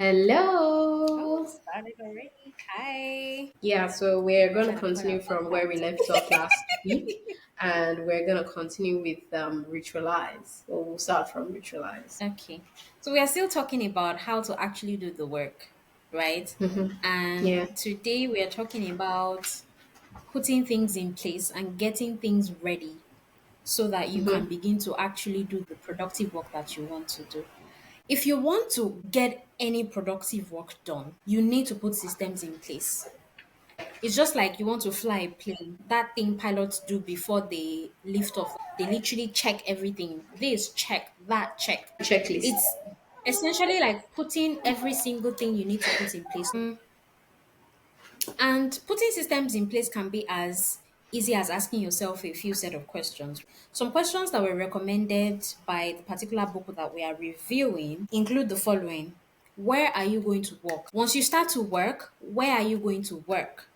Oh, Hello. it started already. Hi. Yeah, so we're going to Trying to put continue out from where we contact. left off last week, and we're going to continue with ritualize. Well, we'll start from ritualize. Okay. So we are still talking about how to actually do the work, right? Yeah. And today we are talking about putting things in place and getting things ready so that you can begin to actually do the productive work that you want to do. If you want to get any productive work done, you need to put systems in place. It's just like you want to fly a plane. That thing pilots do before they lift off. They literally check everything. This check, that check. Checklist. It's essentially like putting every single thing you need to put in place. And putting systems in place can be as easy as asking yourself a few set of questions. Some questions that were recommended by the particular book that we are reviewing include the following. Where are you going to work? Once you start to work, where are you going to work?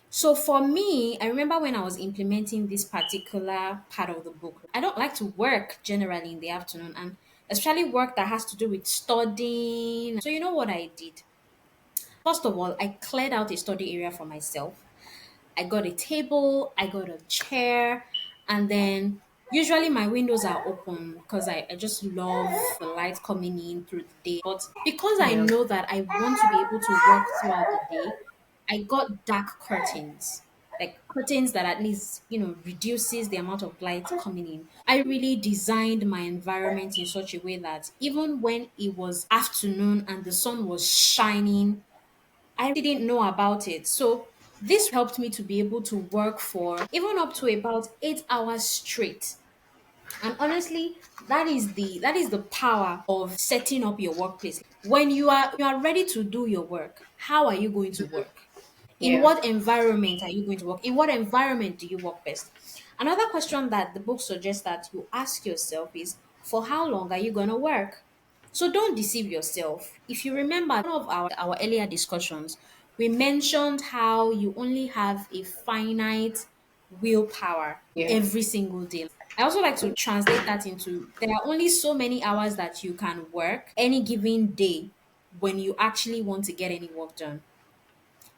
So for me, I remember when I was implementing this particular part of the book, I don't like to work generally in the afternoon and especially work that has to do with studying. So you know what I did? First of all, I cleared out a study area for myself. I got a table, I got a chair, and then usually my windows are open because I just love the light coming in through the day. But because I Yeah. know that I want to be able to work throughout the day, I got dark curtains. Like curtains that at least, reduces the amount of light coming in. I really designed my environment in such a way that even when it was afternoon and the sun was shining, I didn't know about it. So this helped me to be able to work for even up to about 8 hours straight. And honestly, that is the power of setting up your workplace. When you are ready to do your work, how are you going to work? In Yeah. what environment are you going to work? In what environment do you work best? Another question that the book suggests that you ask yourself is, for how long are you going to work? So don't deceive yourself. If you remember one of our earlier discussions, we mentioned how you only have a finite willpower Yeah. every single day. I also like to translate that into there are only so many hours that you can work any given day when you actually want to get any work done.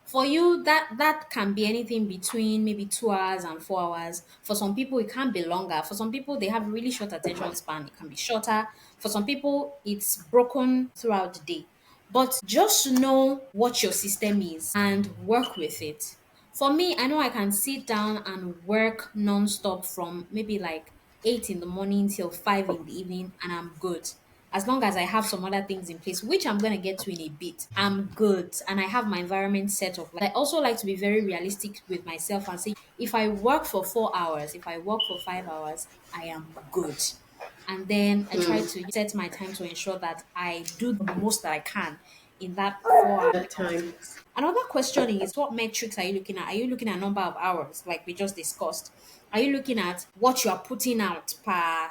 For you, that can be anything between maybe 2 hours and 4 hours. For some people, it can be longer. For some people, they have really short attention span. It can be shorter. For some people, it's broken throughout the day. But just know what your system is and work with it. For me, I know I can sit down and work nonstop from maybe like 8 in the morning till 5 in the evening, and I'm good. As long as I have some other things in place, which I'm going to get to in a bit, I'm good. And I have my environment set up. I also like to be very realistic with myself and say, if I work for 4 hours, if I work for 5 hours, I am good. And then I try to set my time to ensure that I do the most that I can in that 4 hour That time. space. Another question is, what metrics are you looking at? Are you looking at number of hours, like we just discussed? Are you looking at what you are putting out per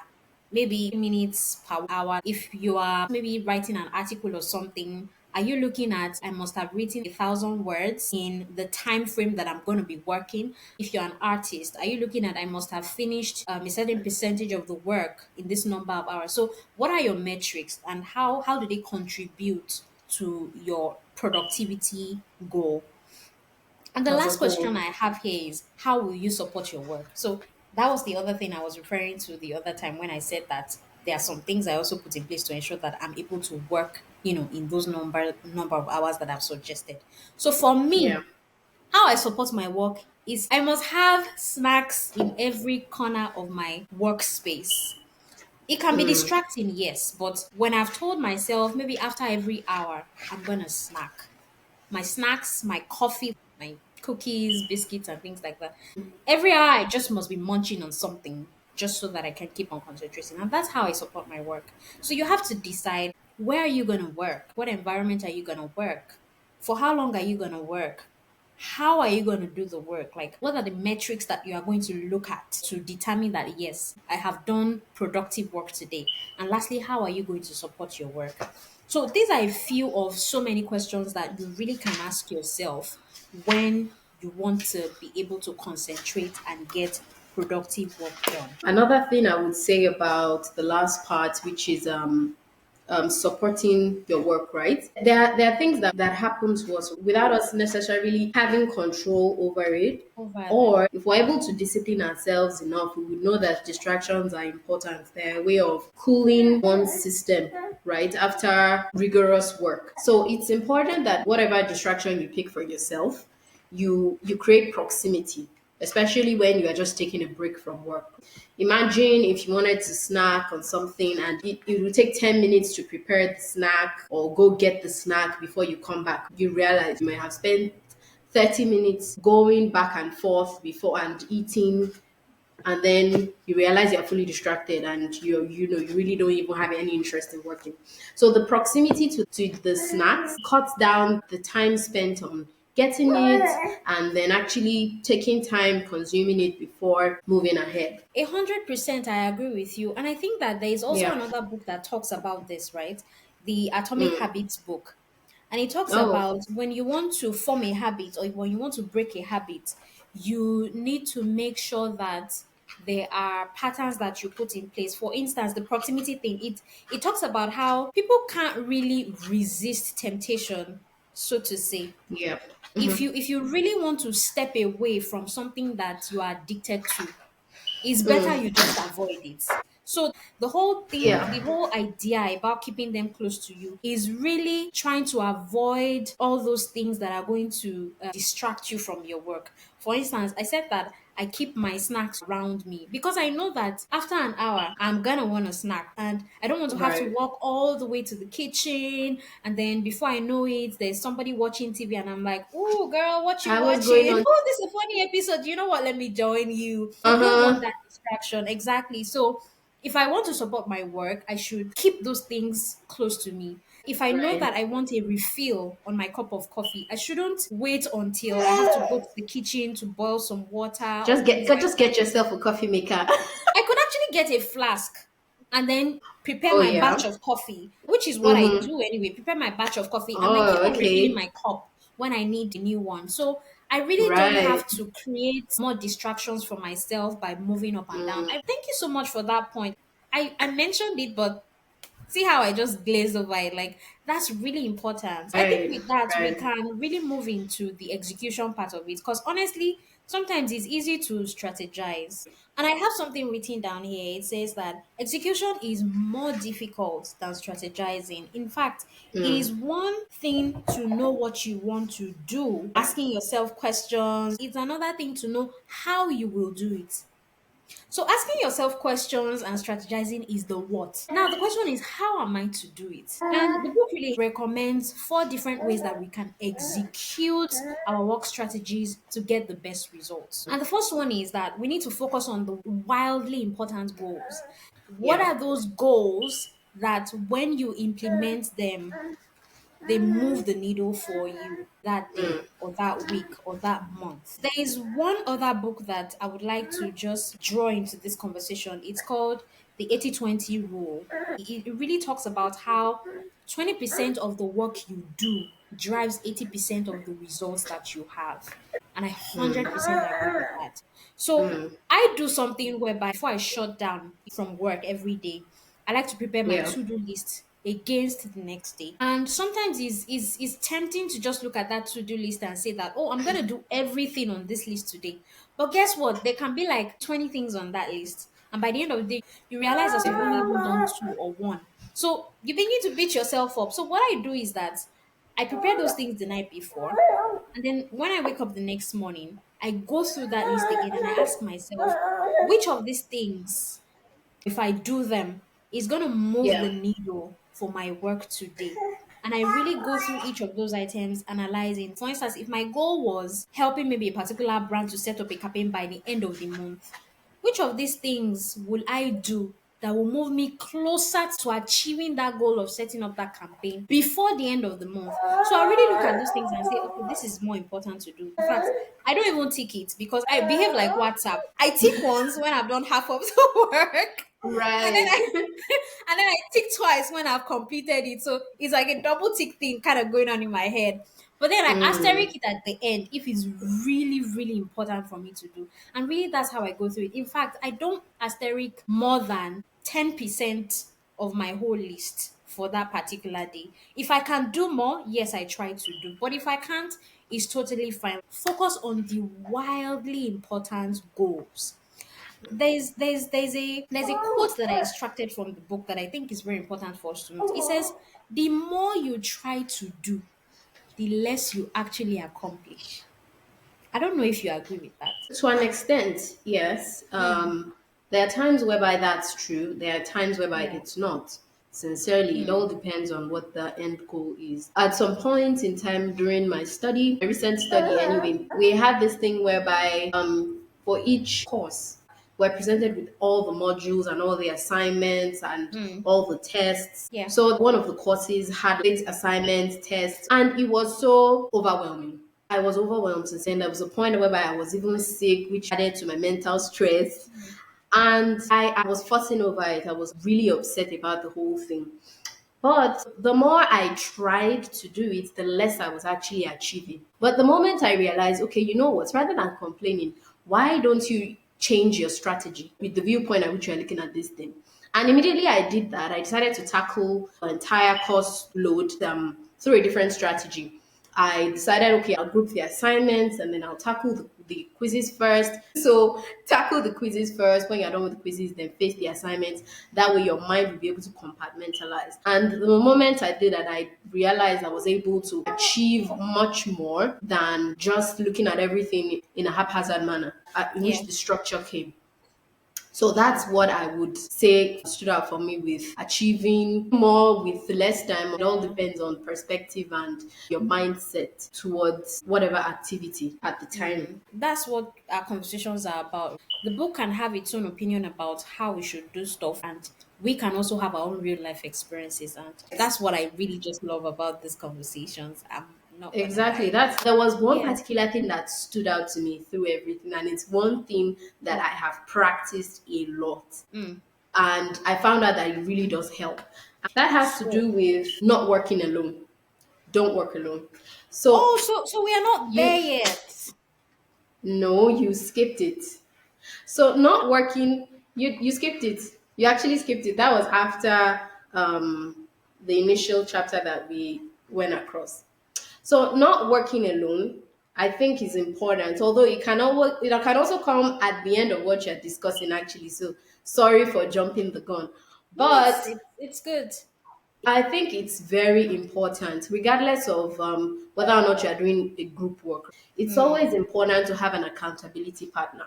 maybe minutes per hour? If you are maybe writing an article or something, are you looking at I must have written 1,000 words in the time frame that I'm going to be working? If you're an artist, are you looking at I must have finished a certain percentage of the work in this number of hours? So what are your metrics and how do they contribute to your productivity goal? And the As a last whole. question I have here is, how will you support your work? So that was the other thing I was referring to the other time when I said that there are some things I also put in place to ensure that I'm able to work, in those number of hours that I've suggested. So for Yeah. me, how I support my work is I must have snacks in every corner of my workspace. It can be distracting, yes, but when I've told myself maybe after every hour, I'm gonna snack my snacks, my coffee, my cookies, biscuits, and things like that. Every hour, I just must be munching on something just so that I can keep on concentrating. And that's how I support my work. So you have to decide, where are you going to work? What environment are you going to work? For how long are you going to work? How are you going to do the work? Like, what are the metrics that you are going to look at to determine that, yes, I have done productive work today? And lastly, how are you going to support your work? So, these are a few of so many questions that you really can ask yourself when you want to be able to concentrate and get productive work done. Another thing I would say about the last part, which is supporting your work, right? There are things that happen to us without us necessarily having control over it. Over them. Or if we're able to discipline ourselves enough, we would know that distractions are important. They're a way of cooling one's system, right, after rigorous work. So it's important that whatever distraction you pick for yourself, you create proximity, especially when you are just taking a break from work. Imagine if you wanted to snack on something and it will take 10 minutes to prepare the snack or go get the snack before you come back. You realize you may have spent 30 minutes going back and forth before and eating, and then you realize you're fully distracted and you really don't even have any interest in working. So the proximity to the snacks cuts down the time spent on getting it and then actually taking time consuming it before moving ahead. 100% I agree with you. And I think that there is also Yeah. another book that talks about this, right? The Atomic Mm. Habits book. And it talks Oh, about when you want to form a habit or when you want to break a habit, you need to make sure that there are patterns that you put in place. For instance, the proximity thing, it talks about how people can't really resist temptation, so to say. yeah. If you really want to step away from something that you are addicted to, it's better you just avoid it. So the whole thing, Yeah. the whole idea about keeping them close to you is really trying to avoid all those things that are going to distract you from your work. For instance, I said that I keep my snacks around me because I know that after an hour I'm gonna want a snack and I don't want to have to Right. walk all the way to the kitchen, and then before I know it there's somebody watching TV and I'm like, oh girl, what you What's going watching? on? Oh, this is a funny episode. You know what? Let me join you. I don't want Uh-huh. that distraction. Exactly. So if I want to support my work, I should keep those things close to me. If I know Right. that I want a refill on my cup of coffee, I shouldn't wait until I have to go to the kitchen to boil some water or things like Just that. get yourself a coffee maker. I could actually get a flask and then prepare Oh my yeah. batch of coffee, which is what I Mm-hmm. do anyway. Prepare my batch of coffee and then keep Oh, on refilling okay. my cup when I need a new one. So I really don't Right. have to create more distractions for myself by moving up and down. Mm, I thank you so much for that point. I mentioned it, but see how I just glazed over it? Like, that's really important. I think right. with that, we Right. can really move into the execution part of it. Because honestly, sometimes it's easy to strategize. And I have something written down here. It says that execution is more difficult than strategizing. In fact, it Mm, is one thing to know what you want to do, asking yourself questions. It's another thing to know how you will do it. So asking yourself questions and strategizing is the what. Now the question is, how am I to do it? And the book really recommends four different ways that we can execute our work strategies to get the best results. And the first one is that we need to focus on the wildly important goals. What yeah. are those goals that when you implement them, they move the needle for you that day Mm, or that week or that month. There is one other book that I would like to just draw into this conversation. It's called The 80/20 Rule. It really talks about how 20% of the work you do drives 80% of the results that you have. And I 100% agree with that. So mm, I do something whereby before I shut down from work every day, I like to prepare my yeah. to-do list against the next day. And sometimes it's tempting to just look at that to-do list and say that, oh, I'm gonna do everything on this list today. But guess what? There can be like 20 things on that list. And by the end of the day, you realize that you've only even done two or one. So you begin to beat yourself up. So what I do is that I prepare those things the night before. And then when I wake up the next morning, I go through that list again and I ask myself, which of these things, if I do them, is going to move the Yeah. needle for my work today? And I really go through each of those items, analyzing. For instance, if my goal was helping maybe a particular brand to set up a campaign by the end of the month, which of these things will I do that will move me closer to achieving that goal of setting up that campaign before the end of the month? So I really look at those things and say, okay, this is more important to do. In fact, I don't even tick it because I behave like WhatsApp. I tick once when I've done half of the work. And then Right. I and then I tick twice when I've completed it. So it's like a double tick thing kind of going on in my head. But then I Mm, asterisk it at the end if it's really, really important for me to do. And really that's how I go through it. In fact, I don't asterisk more than 10% of my whole list. for that particular day. If I can do more, yes, I try to do. But if I can't, it's totally fine. Focus on the wildly important goals. There's a quote that I extracted from the book that I think is very important for us to note. It says, "The more you try to do, the less you actually accomplish." I don't know if you agree with that. To an extent, yes. Mm, There are times whereby that's true. There are times whereby yeah. it's not. Sincerely, it all Mm, depends on what the end goal is. At some point in time during my study, my recent study anyway, we had this thing whereby for each course, we're presented with all the modules and all the assignments and mm, all the tests. yeah. So one of the courses had eight assignments, tests, and it was so overwhelming. I was overwhelmed to say there was a point whereby I was even sick, which added to my mental stress. And I was fussing over it. I was really upset about the whole thing. But the more I tried to do it, the less I was actually achieving. But the moment I realized, okay, you know what, rather than complaining, why don't you change your strategy with the viewpoint at which you're looking at this thing? And immediately I did that. I decided to tackle the entire course load through a different strategy. I decided, okay, I'll group the assignments and then I'll tackle the quizzes first. So, tackle the quizzes first. When you're done with the quizzes, then face the assignments. That way, your mind will be able to compartmentalize. And the moment I did that, I realized I was able to achieve much more than just looking at everything in a haphazard manner, in Yeah. which the structure came. So that's what I would say stood out for me with achieving more with less time. It all Yeah. depends on perspective and your mindset towards whatever activity at the time. That's what our conversations are about. The book can have its own opinion about how we should do stuff, and we can also have our own real life experiences. And that's what I really just love about these conversations. I'm not gonna Exactly. lie. That's there was one Yeah. particular thing that stood out to me through everything, and it's one thing that I have practiced a lot. Mm. And I found out that it really does help. That has to So, do with not working alone. Don't work alone. So so we are not there you yet. no, you skipped it. So not working, you skipped it. You actually skipped it. That was after the initial chapter that we went across. So not working alone, I think is important. Although it can also come at the end of what you're discussing actually. So sorry for jumping the gun, No, but it's good. I think it's very important, regardless of whether or not you're doing a group work. It's always important to have an accountability partner.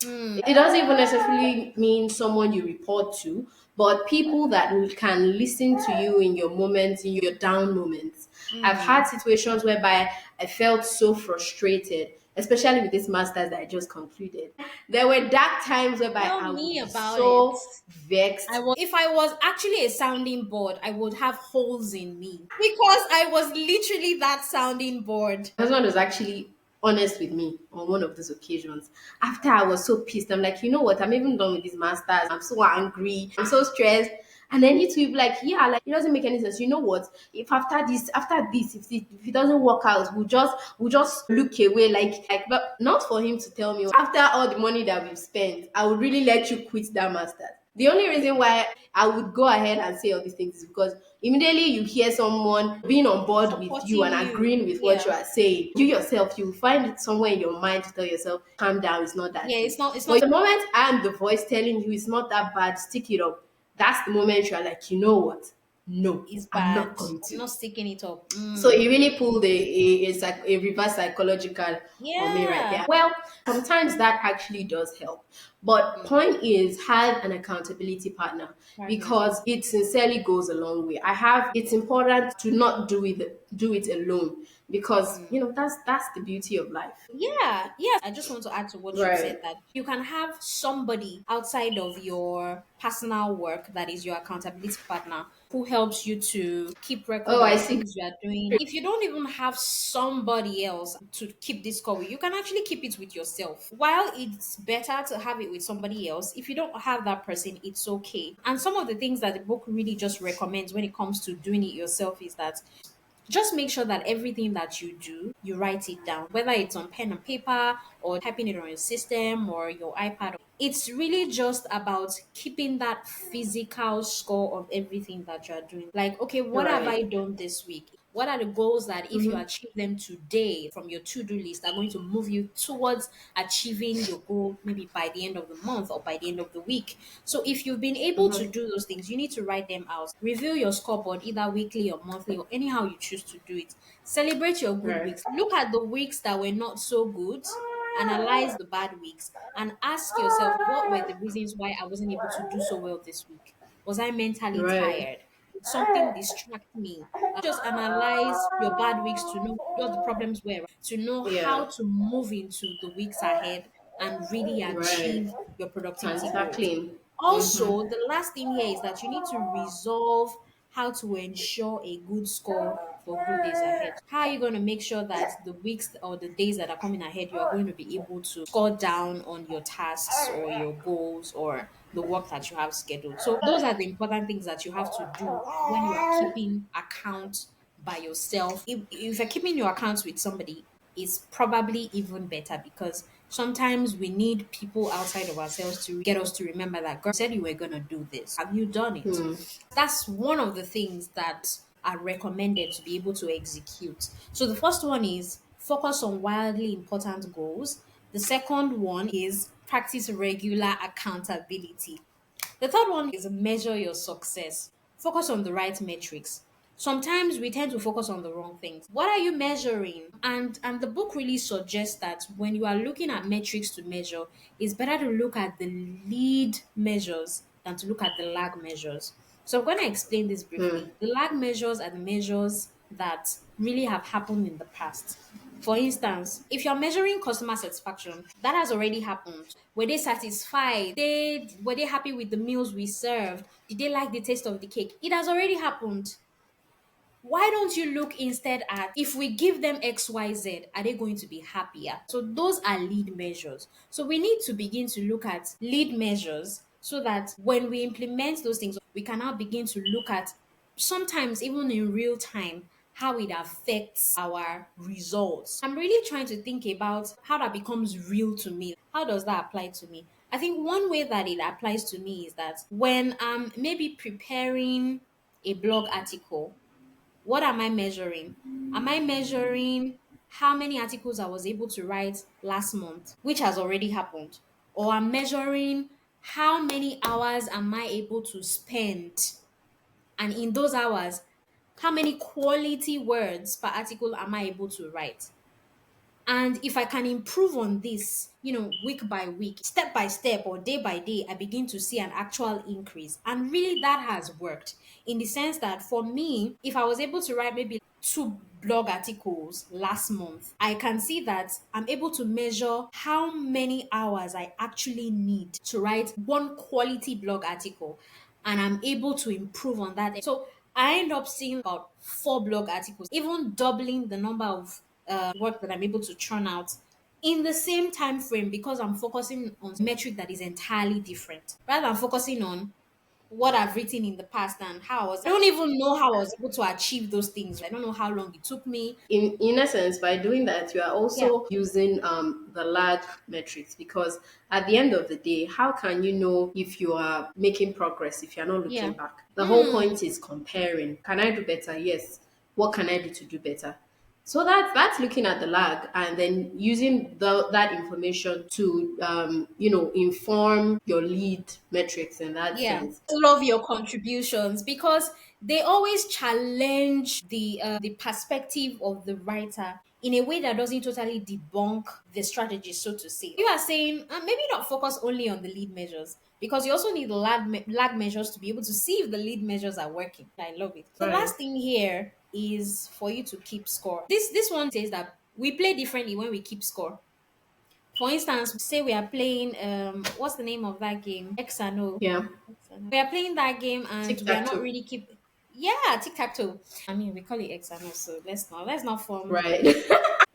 It doesn't even necessarily mean someone you report to, but people that can listen to you in your moments, in your down moments. I've had situations whereby I felt so frustrated, especially with this master's that I just concluded. There were dark times whereby Tell I would me be about it. so vexed. If I was actually a sounding board, I would have holes in me because I was literally that sounding board. My husband was actually honest with me on one of those occasions. After I was so pissed, I'm like, you know what? I'm even done with this masters. I'm so angry. I'm so stressed. And then you two be like, yeah, like it doesn't make any sense. You know what? If after this, if it doesn't work out, we'll just look away. But not for him to tell me after all the money that we've spent, I would really let you quit that masters. The only reason why I would go ahead and say all these things is because immediately you hear someone being on board with you and Supporting you. agreeing with what Yeah. you are saying. You yourself, you find it somewhere in your mind to tell yourself, calm down, it's not that Yeah, deep. it's But not the moment I'm the voice telling you it's not that bad, stick it up, that's the moment you're like, you know what? No, it's I'm bad. not going I'm to. not sticking it up. So he really pulled a reverse psychological on me right Yeah. there. Well, sometimes that actually does help. But point is have an accountability partner Partner. because it sincerely goes a long way. It's important to not do it alone because that's the beauty of life. Yeah, yes. I just want to add to what you said Right. that you can have somebody outside of your personal work that is your accountability partner who helps you to keep record Oh, of I the see. things you are doing. If you don't even have somebody else to keep this score with, you can actually keep it with yourself. While it's better to have it with somebody else, if you don't have that person, it's okay. And some of the things that the book really just recommends when it comes to doing it yourself is that just make sure that everything that you do, you write it down, whether it's on pen and paper or typing it on your system or your iPad. It's really just about keeping that physical score of everything that you're doing. Like, okay, what have Right. I done this week? What are the goals that if you Mm-hmm. achieve them today from your to do list are going to move you towards achieving your goal maybe by the end of the month or by the end of the week? So, if you've been able to Mm-hmm. do those things, you need to write them out. Review your scoreboard either weekly or monthly or anyhow you choose to do it. Celebrate your good Right. weeks. Look at the weeks that were not so good, analyze the bad weeks, and ask yourself, what were the reasons why I wasn't able to do so well this week? Was I mentally Right. tired? Did something distract me? Just analyze your bad weeks to know what the problems were, to know Yeah. how to move into the weeks ahead and really Right. achieve your And productivity goals. tackling. Also, Mm-hmm. the last thing here is that you need to resolve how to ensure a good score for good days ahead. How are you going to make sure that the weeks or the days that are coming ahead, you are going to be able to score down on your tasks or your goals or the work that you have scheduled? So, those are the important things that you have to do when you are keeping account by yourself. If you're keeping your accounts with somebody, it's probably even better because sometimes we need people outside of ourselves to get us to remember that God said you were going to do this. Have you done it? Hmm. That's one of the things that are recommended to be able to execute. So the first one is focus on wildly important goals. The second one is practice regular accountability. The third one is measure your success. Focus on the right metrics. Sometimes we tend to focus on the wrong things. What are you measuring? And the book really suggests that when you are looking at metrics to measure, it's better to look at the lead measures than to look at the lag measures. So I'm going to explain this Hmm. briefly. The lag measures are the measures that really have happened in the past. For instance, if you're measuring customer satisfaction, that has already happened. Were they satisfied? Were they happy with the meals we served? Did they like the taste of the cake? It has already happened. Why don't you look instead at if we give them XYZ, are they going to be happier? So those are lead measures. So we need to begin to look at lead measures so that when we implement those things, we can now begin to look at sometimes even in real time how it affects our results. I'm really trying to think about how that becomes real to me. How does that apply to me? I think one way that it applies to me is that when I'm maybe preparing a blog article, what am I measuring? Am I measuring how many articles I was able to write last month, which has already happened? Or I'm measuring how many hours am I able to spend? And in those hours, how many quality words per article am I able to write? And if I can improve on this, week by week, step by step, or day by day, I begin to see an actual increase. And really, that has worked in the sense that for me, if I was able to write maybe two blog articles last month, I can see that I'm able to measure how many hours I actually need to write one quality blog article. And I'm able to improve on that. So I end up seeing about four blog articles, even doubling the number of work that I'm able to churn out in the same time frame because I'm focusing on metric that is entirely different rather than focusing on what I've written in the past and how I don't even know how I was able to achieve those things. I don't know how long it took me. In essence, by doing that, you are Yeah, also using the lag metrics, because at the end of the day, how can you know if you are making progress if you're not looking yeah. back? The whole Mm, point is comparing. Can I do better? Yes. What can I do to do better? So that's looking at the lag and then using that information to inform your lead metrics in that yeah. sense. Love your contributions because they always challenge the perspective of the writer in a way that doesn't totally debunk the strategy, so to say. You are saying maybe not focus only on the lead measures because you also need the lag measures to be able to see if the lead measures are working. I love it. The Right. last thing here is for you to keep score. This one says that we play differently when we keep score. For instance, say we are playing what's the name of that game? X and O. Yeah. We are playing that game and Tic we are tac not toe. really keep. Yeah, tic tac toe. I mean, we call it X and O, so let's not form Right.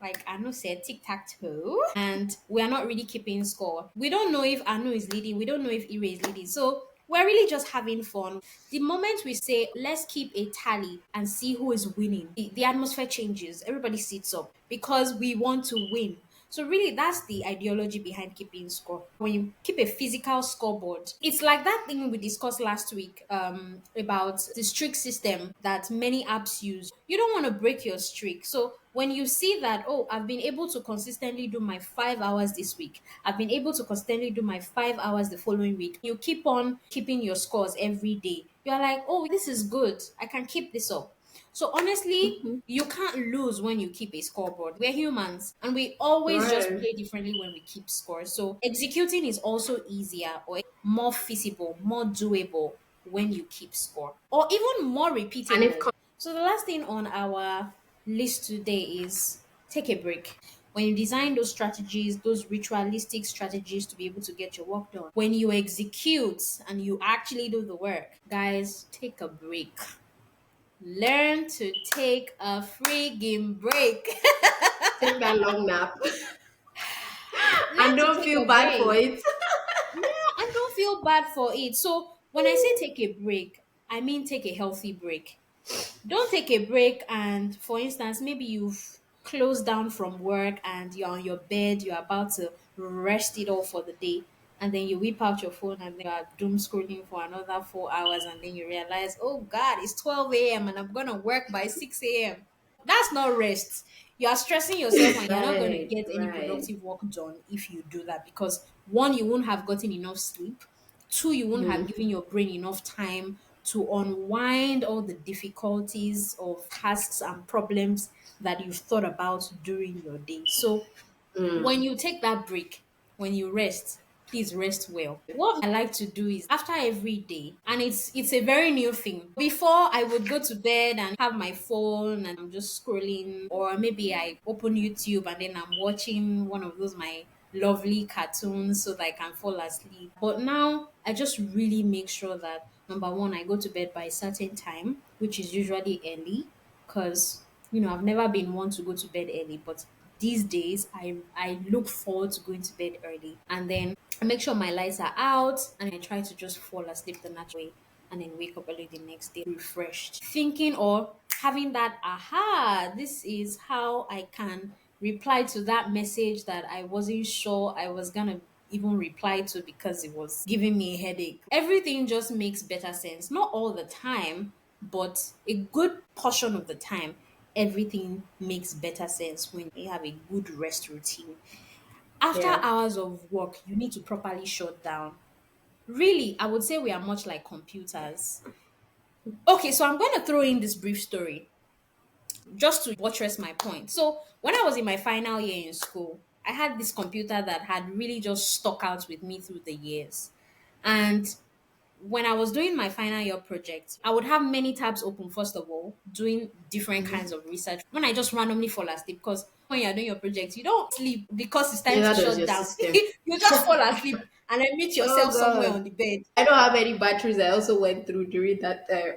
like Anu said, tic tac toe, and we are not really keeping score. We don't know if Anu is leading. We don't know if Ire is leading. So we're really just having fun. The moment we say let's keep a tally and see who is winning, the atmosphere changes. Everybody sits up because we want to win. So really, that's the ideology behind keeping score. When you keep a physical scoreboard, it's like that thing we discussed last week about the streak system that many apps use. You don't want to break your streak. So when you see that, oh, I've been able to consistently do my 5 hours this week, I've been able to consistently do my 5 hours the following week, you keep on keeping your scores every day. You're like, oh, this is good. I can keep this up. So honestly, you can't lose when you keep a scoreboard. We're humans and we always just Right. play differently when we keep scores. So executing is also easier or more feasible, more doable when you keep score, or even more And if repeatable. So the last thing on our list today is take a break. When you design those strategies, those ritualistic strategies to be able to get your work done, when you execute and you actually do the work, guys, take a break. Learn to take a freaking break. take that long nap and Learn to don't take feel a bad for break. it. Yeah, and don't feel bad for it. So when I say take a break, I mean take a healthy break. Don't take a break and, for instance, maybe you've closed down from work and you're on your bed, you're about to rest it off for the day, and then you whip out your phone and you are doom scrolling for another 4 hours, and then you realize, oh God, it's 12 a.m. and I'm gonna work by 6 a.m. That's not rest. You are stressing yourself and you're not going to Right, get any right. productive work done if you do that, because one, you won't have gotten enough sleep. Two, you won't have given your brain enough time to unwind all the difficulties of tasks and problems that you've thought about during your day. So when you take that break, when you rest, please rest well. What I like to do is after every day, and it's a very new thing. Before, I would go to bed and have my phone and I'm just scrolling, or maybe I open YouTube and then I'm watching one of those my lovely cartoons so that I can fall asleep. But now I just really make sure that, number one, I go to bed by a certain time, which is usually early, because I've never been one to go to bed early, but these days I look forward to going to bed early, and then I make sure my lights are out and I try to just fall asleep the natural way, and then wake up early the next day refreshed, thinking or having that aha, this is how I can reply to that message that I wasn't sure I was gonna even reply to because it was giving me a headache. Everything just makes better sense. Not all the time, but a good portion of the time, everything makes better sense when you have a good rest routine. After Yeah. hours of work, you need to properly shut down. Really, I would say we are much like computers. Okay, so I'm going to throw in this brief story just to buttress my point. So, when I was in my final year in school, I had this computer that had really just stuck out with me through the years. And when I was doing my final year project, I would have many tabs open, first of all, doing different kinds of research. When I just randomly fall asleep, because when you're doing your project, you don't sleep because it's time to Neither does shut your down. system. You just fall asleep and then meet Oh yourself somewhere God. on the bed. I don't have any batteries I also went through during that time.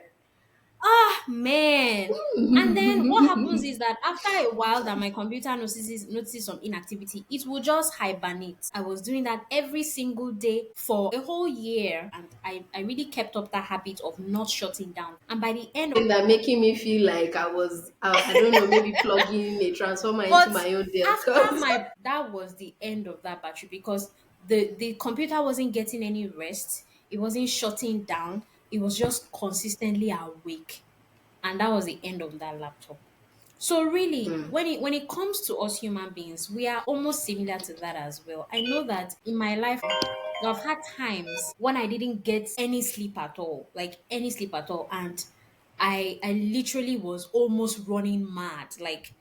Ah, man. And then what happens is that after a while that my computer notices some inactivity, it will just hibernate. I was doing that every single day for a whole year, and I really kept up that habit of not shutting down. And by the end of And that making me feel like I don't know, maybe plugging a transformer into but my own deal. after Cause my that was the end of that battery, because the computer wasn't getting any rest. It wasn't shutting down. It was just consistently awake. And that was the end of that laptop. So really, when it comes to us human beings, we are almost similar to that as well. I know that in my life, I've had times when I didn't get any sleep at all, like any sleep at all, and I literally was almost running mad. Like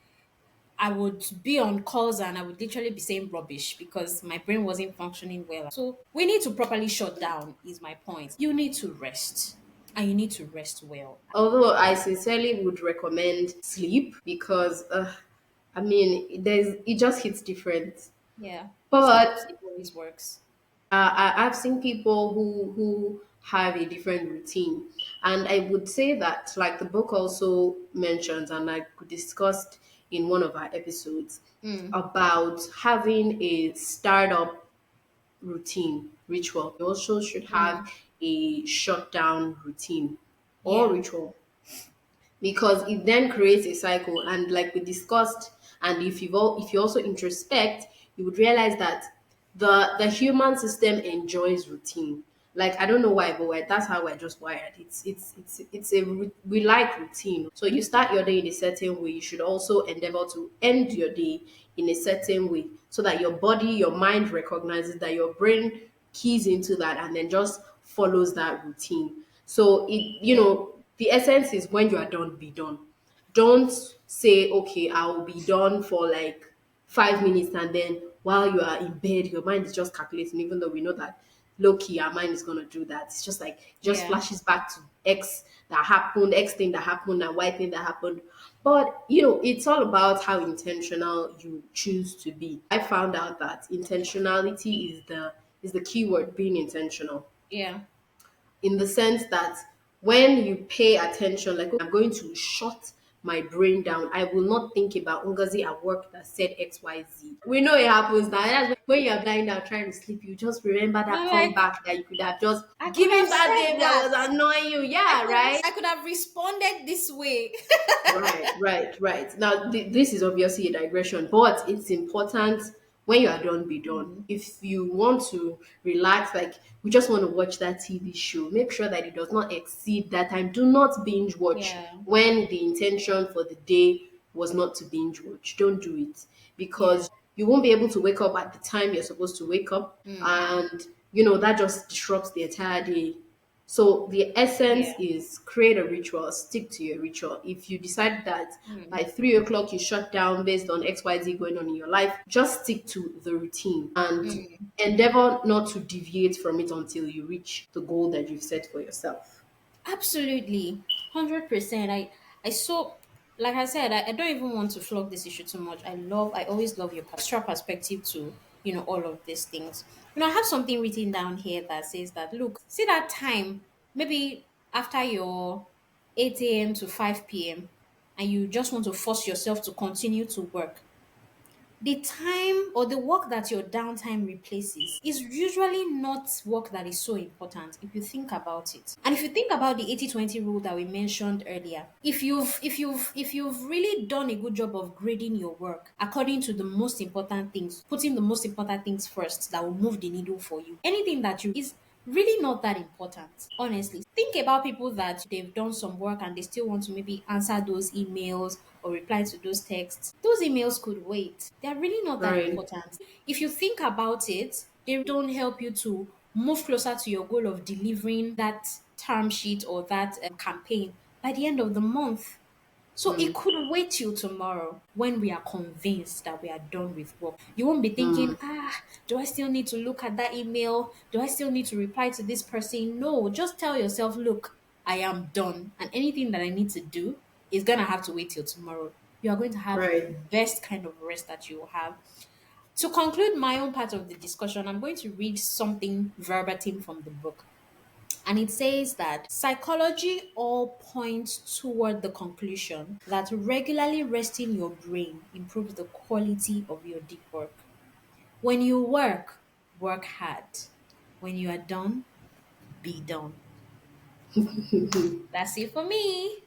I would be on calls and I would literally be saying rubbish because my brain wasn't functioning well. So we need to properly shut down, is my point. You need to rest, and you need to rest well. although I sincerely would recommend sleep because I mean it just hits different. Yeah. But Sleep always works. I've seen people who have a different routine, and I would say that, like the book also mentions, and I discussed in one of our episodes Mm, about having a startup routine ritual. You also should have mm, a shutdown routine or yeah. ritual. because it then creates a cycle. And like we discussed, and if you also introspect, you would realize that the human system enjoys routine. Like I don't know why, but that's how we're just wired. We like routine. So you start your day in a certain way, you should also endeavor to end your day in a certain way, so that your body, your mind recognizes that, your brain keys into that, and then just follows that routine. So Yeah. the essence is, when you are done, be done. Don't say, okay, I'll be done for like 5 minutes, and then while you are in bed, your mind is just calculating, even though we know that low key our mind is gonna do that. It's just like, it just Yeah. flashes back to X thing that happened, and Y thing that happened. But it's all about how intentional you choose to be. I found out that intentionality is the key word, being intentional, Yeah. in the sense that when you pay attention, like, "Okay, I'm going to shut my brain down. I will not think about Ngozi at work that said XYZ." We know it happens now. That's when you're lying down trying to sleep, you just remember that I'm like, comeback that you could have just I could have given that said day that that. was annoying you. Yeah, right? I could have responded this way. Right. Now, this is obviously a digression, but it's important, when you are done, be done. Mm. If you want to relax, like we just want to watch that TV show, make sure that it does not exceed that time. Do not binge watch Yeah. when the intention for the day was not to binge watch. Don't do it, Yeah. because you won't be able to wake up at the time you're supposed to wake up, Mm. and that just disrupts the entire day. So the essence Yeah. is, create a ritual, stick to your ritual. If you decide that Mm. by 3 o'clock you shut down based on XYZ going on in your life, just stick to the routine and Mm. endeavor not to deviate from it until you reach the goal that you've set for yourself. Absolutely, 100%. I so, like I said, I don't even want to flog this issue too much. I always love your pastoral perspective to all of these things. I have something written down here that says that, look, see that time, maybe after your 8 a.m. to 5 p.m., and you just want to force yourself to continue to work. The time or the work that your downtime replaces is usually not work that is so important if you think about it. And if you think about the 80-20 rule that we mentioned earlier, if you've really done a good job of grading your work according to the most important things, putting the most important things first that will move the needle for you, anything that you is really not that important, honestly. Think about people that they've done some work and they still want to maybe answer those emails or reply to those texts. Those emails could wait. They're really not that Right. important. If you think about it, they don't help you to move closer to your goal of delivering that term sheet or that campaign by the end of the month. So it could wait till tomorrow when we are convinced that we are done with work. You won't be thinking, do I still need to look at that email? Do I still need to reply to this person? No, just tell yourself, look, I am done. And anything that I need to do is going to have to wait till tomorrow. You are going to have the Right. best kind of rest that you will have. To conclude my own part of the discussion, I'm going to read something verbatim from the book. And it says that psychology all points toward the conclusion that regularly resting your brain improves the quality of your deep work. When you work, work hard. When you are done, be done. That's it for me.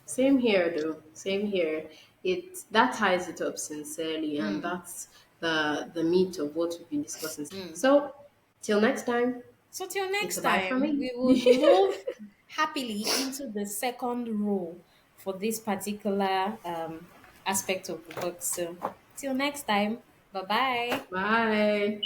Same here, though. Same here. It that ties it up sincerely, and Mm, that's the meat of what we've been discussing. mm. So, till next time, So till it's next a bye from time, me. we would move happily into the second role for this particular aspect of the book. So till next time, bye bye. Bye.